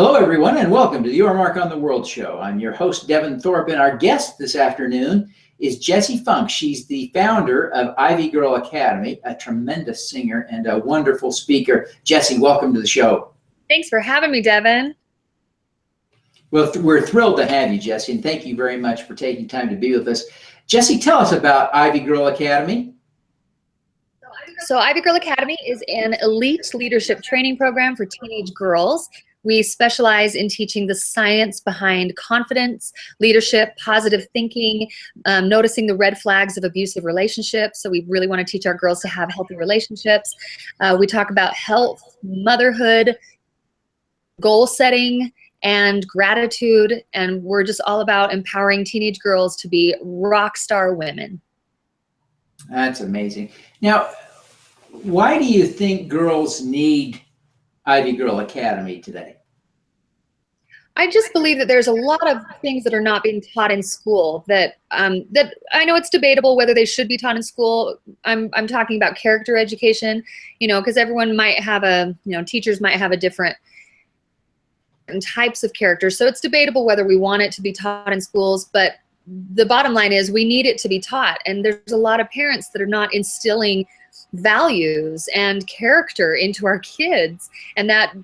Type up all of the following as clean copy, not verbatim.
Hello, everyone, and welcome to the Your Mark on the World show. I'm your host, Devin Thorpe, and our guest this afternoon is Jessie Funk. She's the founder of Ivy Girl Academy, a tremendous singer and a wonderful speaker. Jessie, welcome to the show. Thanks for having me, Devin. Well, we're thrilled to have you, Jessie, and thank you very much for taking time to be with us. Jessie, tell us about Ivy Girl Academy. So Ivy Girl Academy is an elite leadership training program for teenage girls. We specialize in teaching the science behind confidence, leadership, positive thinking, noticing the red flags of abusive relationships. So we really want to teach our girls to have healthy relationships. We talk about health, motherhood, goal setting, and gratitude. And we're just all about empowering teenage girls to be rock star women. That's amazing. Now, why do you think girls need Ivy Girl Academy today? I just believe that there's a lot of things that are not being taught in school that that I know it's debatable whether they should be taught in school. I'm talking about character education, because everyone might have teachers might have a different types of characters. So it's debatable whether we want it to be taught in schools, but the bottom line is we need it to be taught. And there's a lot of parents that are not instilling values and character into our kids, and that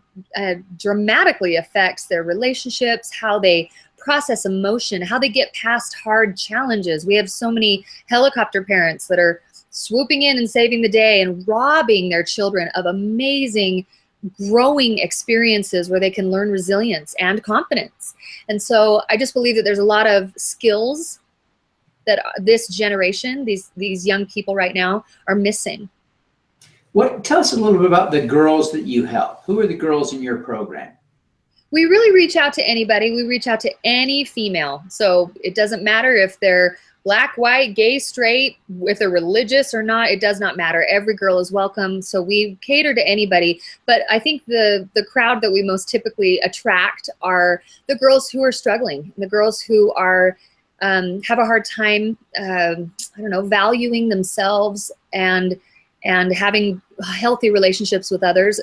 dramatically affects their relationships, how they process emotion, how they get past hard challenges. We have so many helicopter parents that are swooping in and saving the day and robbing their children of amazing growing experiences where they can learn resilience and confidence. And so I just believe that there's a lot of skills that this generation, these young people right now, are missing. Tell us a little bit about the girls that you help. Who are the girls in your program? We really reach out to anybody. We reach out to any female. So it doesn't matter if they're black, white, gay, straight, if they're religious or not, it does not matter. Every girl is welcome. So we cater to anybody. But I think the crowd that we most typically attract are the girls who are struggling, the girls who are have a hard time, valuing themselves and having healthy relationships with others,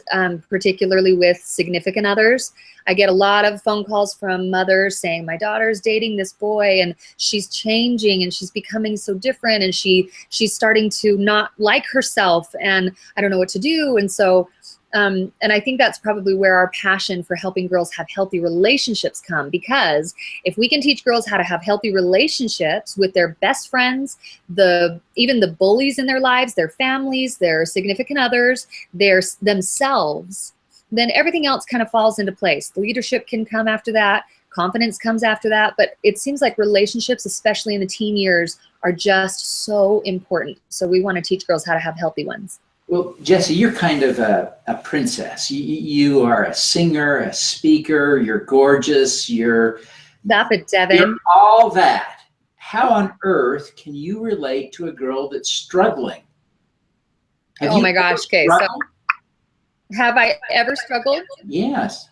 particularly with significant others. I get a lot of phone calls from mothers saying, my daughter's dating this boy and she's changing and she's becoming so different and she's starting to not like herself and I don't know what to do. And so, and I think that's probably where our passion for helping girls have healthy relationships come, because if we can teach girls how to have healthy relationships with their best friends, even the bullies in their lives, their families, their significant others, themselves, then everything else kind of falls into place. The leadership can come after that. Confidence comes after that. But it seems like relationships, especially in the teen years, are just so important. So we want to teach girls how to have healthy ones. Well, Jessie, you're kind of a princess. You are a singer, a speaker, you're gorgeous, Stop it, Devin. You're all that. How on earth can you relate to a girl that's struggling? Oh my gosh, okay, so have I ever struggled? Yes.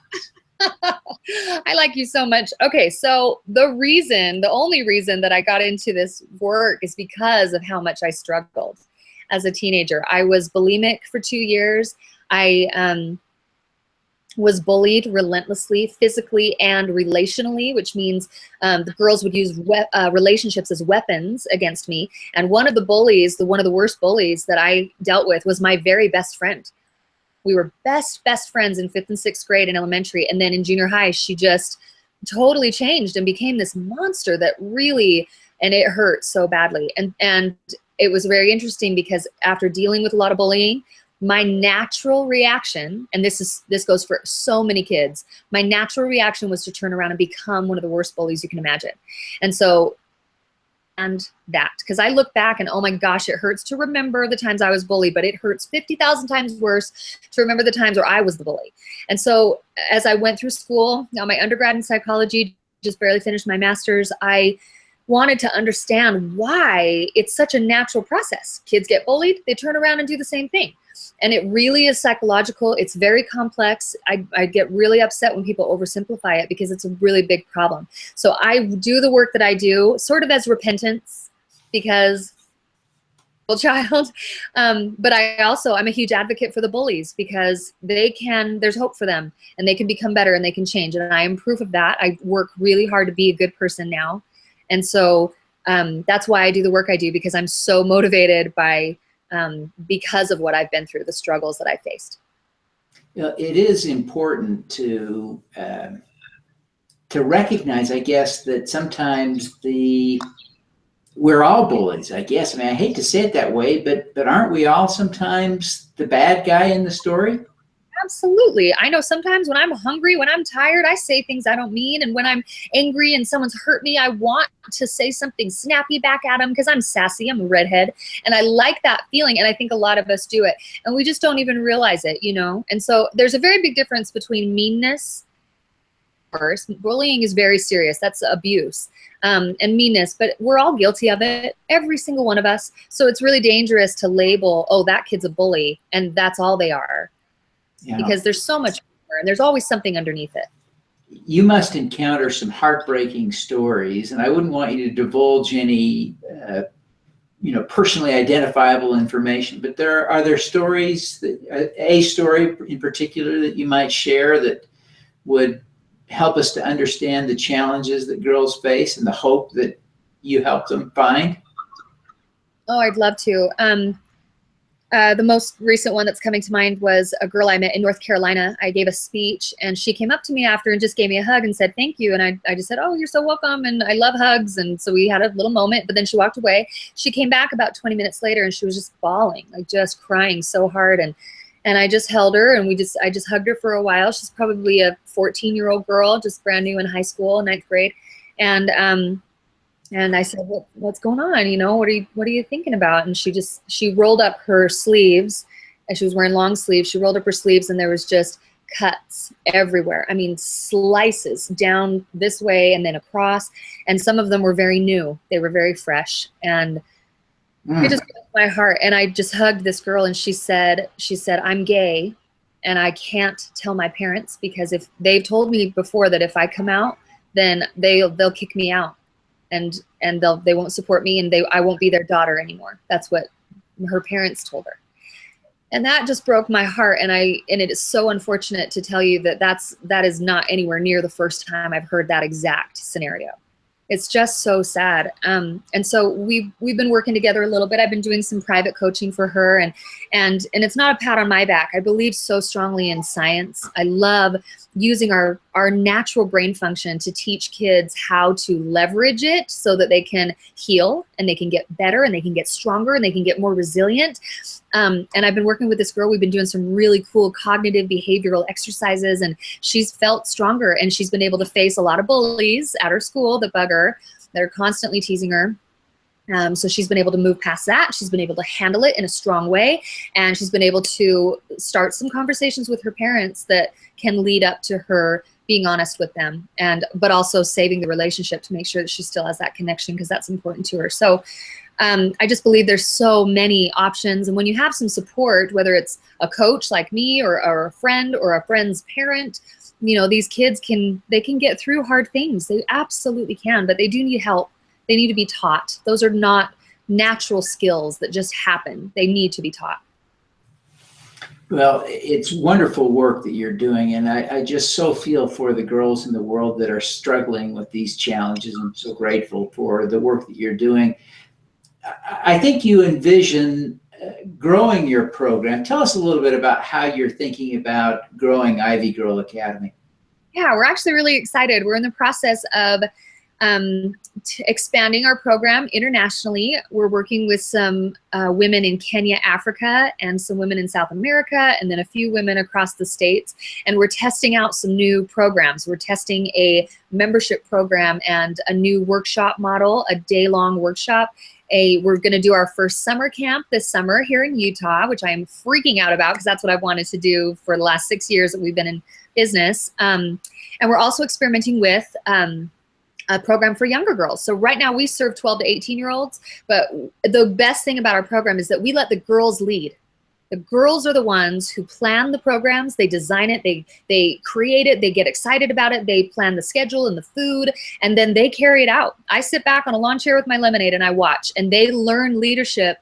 I like you so much. Okay, so the only reason that I got into this work is because of how much I struggled as a teenager. I was bulimic for 2 years. I was bullied relentlessly, physically and relationally, which means the girls would use relationships as weapons against me. And one of the worst bullies that I dealt with was my very best friend. We were best friends in 5th and 6th grade in elementary. And then in junior high, she just totally changed and became this monster that really, and it hurt so badly. And it was very interesting because after dealing with a lot of bullying, my natural reaction, and this goes for so many kids, my natural reaction was to turn around and become one of the worst bullies you can imagine. And so, because I look back and oh my gosh, it hurts to remember the times I was bullied, but it hurts 50,000 times worse to remember the times where I was the bully. And so as I went through school, now my undergrad in psychology, just barely finished my master's, I wanted to understand why it's such a natural process. Kids get bullied, they turn around and do the same thing. And it really is psychological. It's very complex. I get really upset when people oversimplify it because it's a really big problem. So I do the work that I do sort of as repentance, because child. But I'm a huge advocate for the bullies because there's hope for them and they can become better and they can change. And I am proof of that. I work really hard to be a good person now. And so that's why I do the work I do, because I'm so motivated because of what I've been through, the struggles that I faced. You know, it is important to recognize, I guess, that sometimes we're all bullies, I guess. I mean, I hate to say it that way, but aren't we all sometimes the bad guy in the story? Absolutely. I know sometimes when I'm hungry, when I'm tired, I say things I don't mean. And when I'm angry and someone's hurt me, I want to say something snappy back at them because I'm sassy. I'm a redhead. And I like that feeling. And I think a lot of us do it. And we just don't even realize it, you know? And so there's a very big difference between meanness. Bullying is very serious. That's abuse. And meanness, but we're all guilty of it, every single one of us. So it's really dangerous to label, oh, that kid's a bully, and that's all they are. Yeah. Because there's so much more, and there's always something underneath it. You must encounter some heartbreaking stories, and I wouldn't want you to divulge any, personally identifiable information. But are there stories a story in particular that you might share that would help us to understand the challenges that girls face and the hope that you help them find? Oh, I'd love to. The most recent one that's coming to mind was a girl I met in North Carolina. I gave a speech and she came up to me after and just gave me a hug and said, thank you. And I just said, oh, you're so welcome. And I love hugs. And so we had a little moment, but then she walked away. She came back about 20 minutes later and she was just bawling, like just crying so hard. And I just held her and I just hugged her for a while. She's probably a 14-year-old girl, just brand new in high school, 9th grade. And I said, what's going on? You know, what are you thinking about? And she rolled up her sleeves, and she was wearing long sleeves. She rolled up her sleeves and there was just cuts everywhere. I mean, slices down this way and then across. And some of them were very new. They were very fresh. And it just broke my heart. And I just hugged this girl and she said, I'm gay and I can't tell my parents because if they've told me before that if I come out, then they'll kick me out and they won't support me and I won't be their daughter anymore. That's what her parents told her. And that just broke my heart. And it is so unfortunate to tell you that is not anywhere near the first time I've heard that exact scenario. It's just so sad. And so we've been working together a little bit. I've been doing some private coaching for her and it's not a pat on my back. I believe so strongly in science. I love using our natural brain function to teach kids how to leverage it so that they can heal and they can get better and they can get stronger and they can get more resilient. And I've been working with this girl. We've been doing some really cool cognitive behavioral exercises and she's felt stronger and she's been able to face a lot of bullies at her school that bug her. They're constantly teasing her. So she's been able to move past that. She's been able to handle it in a strong way. And she's been able to start some conversations with her parents that can lead up to her being honest with them, but also saving the relationship to make sure that she still has that connection because that's important to her. So I just believe there's so many options. And when you have some support, whether it's a coach like me or a friend or a friend's parent, you know, these kids can get through hard things. They absolutely can, but they do need help. They need to be taught. Those are not natural skills that just happen. They need to be taught. Well, it's wonderful work that you're doing, and I just so feel for the girls in the world that are struggling with these challenges. I'm so grateful for the work that you're doing. I think you envision growing your program. Tell us a little bit about how you're thinking about growing Ivy Girl Academy. Yeah, we're actually really excited. We're in the process of expanding our program internationally. We're working with some women in Kenya, Africa, and some women in South America, and then a few women across the States. And we're testing out some new programs. We're testing a membership program and a new workshop model, a day-long workshop. We're going to do our first summer camp this summer here in Utah, which I am freaking out about because that's what I've wanted to do for the last 6 years that we've been in business. And we're also experimenting with a program for younger girls. So right now we serve 12 to 18-year-olds, but the best thing about our program is that we let the girls lead. The girls are the ones who plan the programs, they design it, they create it, they get excited about it, they plan the schedule and the food, and then they carry it out. I sit back on a lawn chair with my lemonade and I watch, and they learn leadership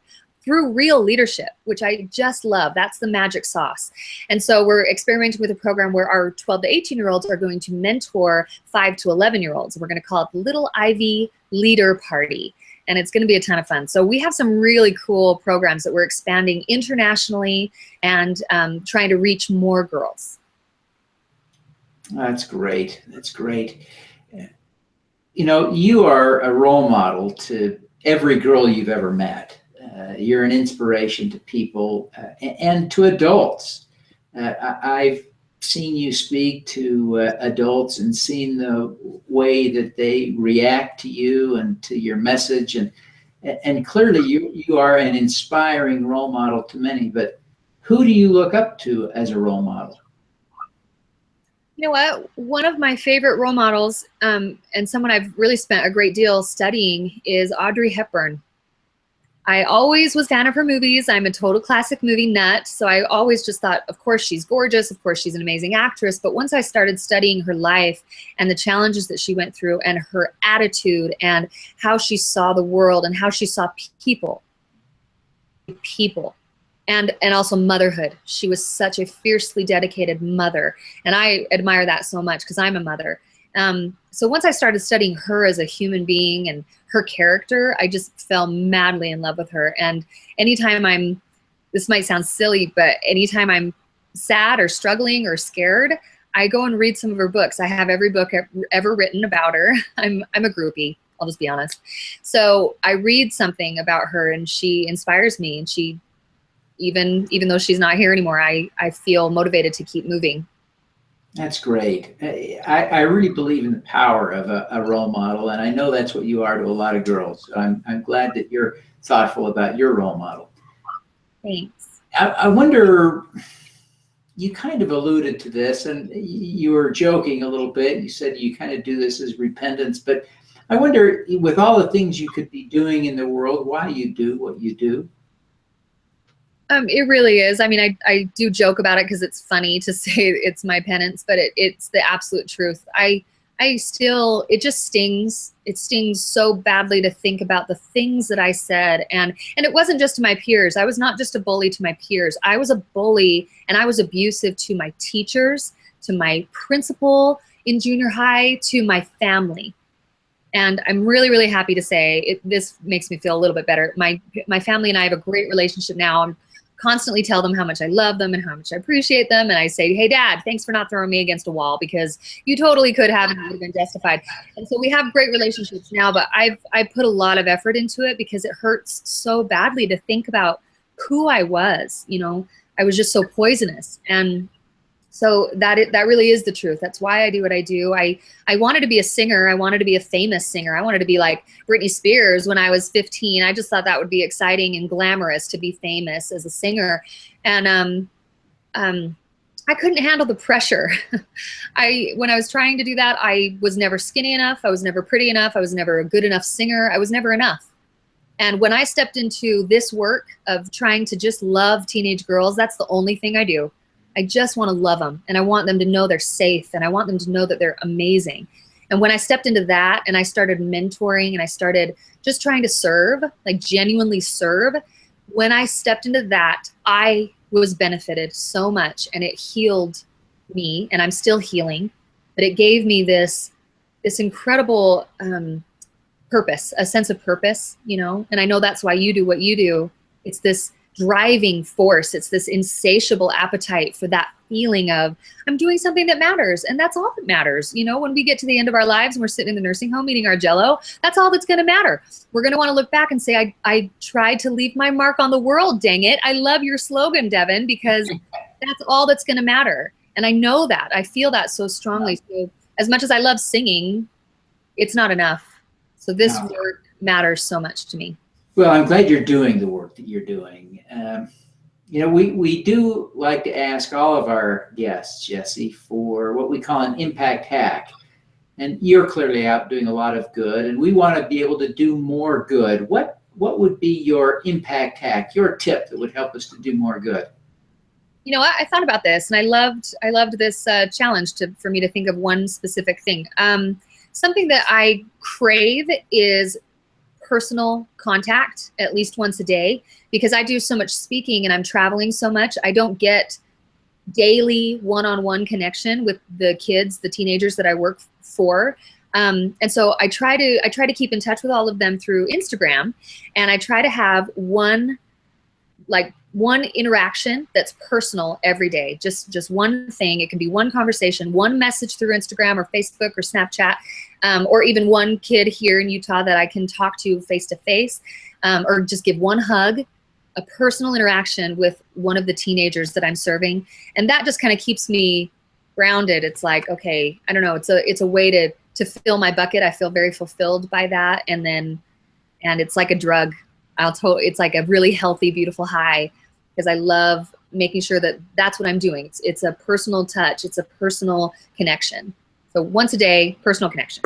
through real leadership, which I just love. That's the magic sauce. And so we're experimenting with a program where our 12 to 18-year-olds are going to mentor 5 to 11-year-olds. We're going to call it the Little Ivy Leader Party. And it's going to be a ton of fun. So we have some really cool programs that we're expanding internationally and trying to reach more girls. That's great. That's great. You know, you are a role model to every girl you've ever met. You're an inspiration to people and to adults. I've seen you speak to adults and seen the way that they react to you and to your message. And clearly you are an inspiring role model to many. But who do you look up to as a role model? You know what? One of my favorite role models, and someone I've really spent a great deal studying, is Audrey Hepburn. I always was a fan of her movies. I'm a total classic movie nut. So I always just thought, of course, she's gorgeous. Of course, she's an amazing actress. But once I started studying her life and the challenges that she went through and her attitude and how she saw the world and how she saw people, and also motherhood. She was such a fiercely dedicated mother. And I admire that so much because I'm a mother. So once I started studying her as a human being and her character, I just fell madly in love with her. And anytime this might sound silly, but anytime I'm sad or struggling or scared, I go and read some of her books. I have every book ever written about her. I'm a groupie, I'll just be honest. So I read something about her and she inspires me, and she, even though she's not here anymore, I feel motivated to keep moving. That's great. I really believe in the power of a role model, and I know that's what you are to a lot of girls. So I'm glad that you're thoughtful about your role model. Thanks. I wonder, you kind of alluded to this, and you were joking a little bit. You said you kind of do this as repentance, but I wonder, with all the things you could be doing in the world, why you do what you do. It really is. I mean, I do joke about it because it's funny to say it's my penance, but it's the absolute truth. It just stings. It stings so badly to think about the things that I said. And it wasn't just to my peers. I was not just a bully to my peers. I was a bully, and I was abusive to my teachers, to my principal in junior high, to my family. And I'm really, really happy to say this makes me feel a little bit better. My family and I have a great relationship now. I'm constantly tell them how much I love them and how much I appreciate them. And I say, hey, Dad, thanks for not throwing me against a wall, because you totally could have, and it would have been justified. And so we have great relationships now, but I put a lot of effort into it because it hurts so badly to think about who I was. You know, I was just so poisonous. And so that really is the truth. That's why I do what I do. I wanted to be a singer. I wanted to be a famous singer. I wanted to be like Britney Spears when I was 15. I just thought that would be exciting and glamorous to be famous as a singer. And I couldn't handle the pressure. When I was trying to do that, I was never skinny enough. I was never pretty enough. I was never a good enough singer. I was never enough. And when I stepped into this work of trying to just love teenage girls, that's the only thing I do. I just want to love them, and I want them to know they're safe, and I want them to know that they're amazing. And when I stepped into that and I started mentoring and I started just trying to serve, like genuinely serve, when I stepped into that, I was benefited so much, and it healed me, and I'm still healing, but it gave me this incredible purpose, a sense of purpose, you know, and I know that's why you do what you do. It's this driving force. It's this insatiable appetite for that feeling of I'm doing something that matters, and that's all that matters. You know, when we get to the end of our lives and we're sitting in the nursing home eating our Jell-O, that's all that's going to matter. We're going to want to look back and say, I tried to leave my mark on the world. Dang it! I love your slogan, Devin, because that's all that's going to matter. And I know that. I feel that so strongly. So as much as I love singing, it's not enough. So this work matters so much to me. Well, I'm glad you're doing the work that you're doing. You know, we do like to ask all of our guests, Jessie, for what we call an impact hack. And you're clearly out doing a lot of good, and we want to be able to do more good. What would be your impact hack, your tip that would help us to do more good? You know, I thought about this, and I loved this challenge for me to think of one specific thing. Something that I crave is personal contact at least once a day, because I do so much speaking and I'm traveling so much. I don't get daily one-on-one connection with the kids, the teenagers that I work for. And so I try to keep in touch with all of them through Instagram, and I try to have one interaction that's personal every day. Just one thing. It can be one conversation, one message through Instagram or Facebook or Snapchat, or even one kid here in Utah that I can talk to face to face, or just give one hug, a personal interaction with one of the teenagers that I'm serving. And that just kind of keeps me grounded. It's like, okay, I don't know. It's a way to fill my bucket. I feel very fulfilled by that. And it's like a drug. It's like a really healthy, beautiful high, because I love making sure that that's what I'm doing. It's a personal touch. It's a personal connection. So once a day, personal connection.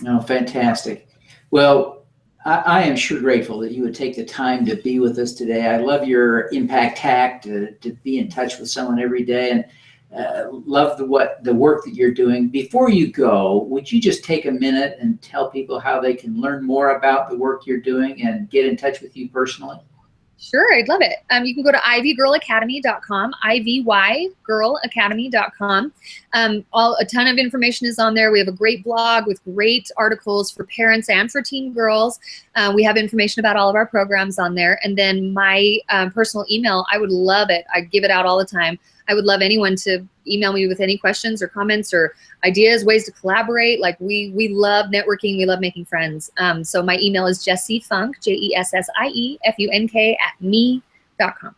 Oh, fantastic. Well, I am sure grateful that you would take the time to be with us today. I love your impact tact to be in touch with someone every day, and love the work that you're doing. Before you go, would you just take a minute and tell people how they can learn more about the work you're doing and get in touch with you personally? Sure, I'd love it. You can go to ivygirlacademy.com, ivygirlacademy.com. A ton of information is on there. We have a great blog with great articles for parents and for teen girls. We have information about all of our programs on there. And then my personal email, I would love it. I give it out all the time. I would love anyone to email me with any questions or comments or ideas, ways to collaborate. Like we love networking. We love making friends. So my email is Jessie Funk, JESSIEFUNK@me.com.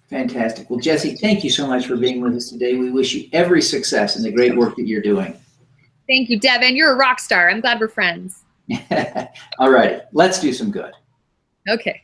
Fantastic. Well, Jessie, thank you so much for being with us today. We wish you every success in the great work that you're doing. Thank you, Devin. You're a rock star. I'm glad we're friends. All righty. Let's do some good. Okay.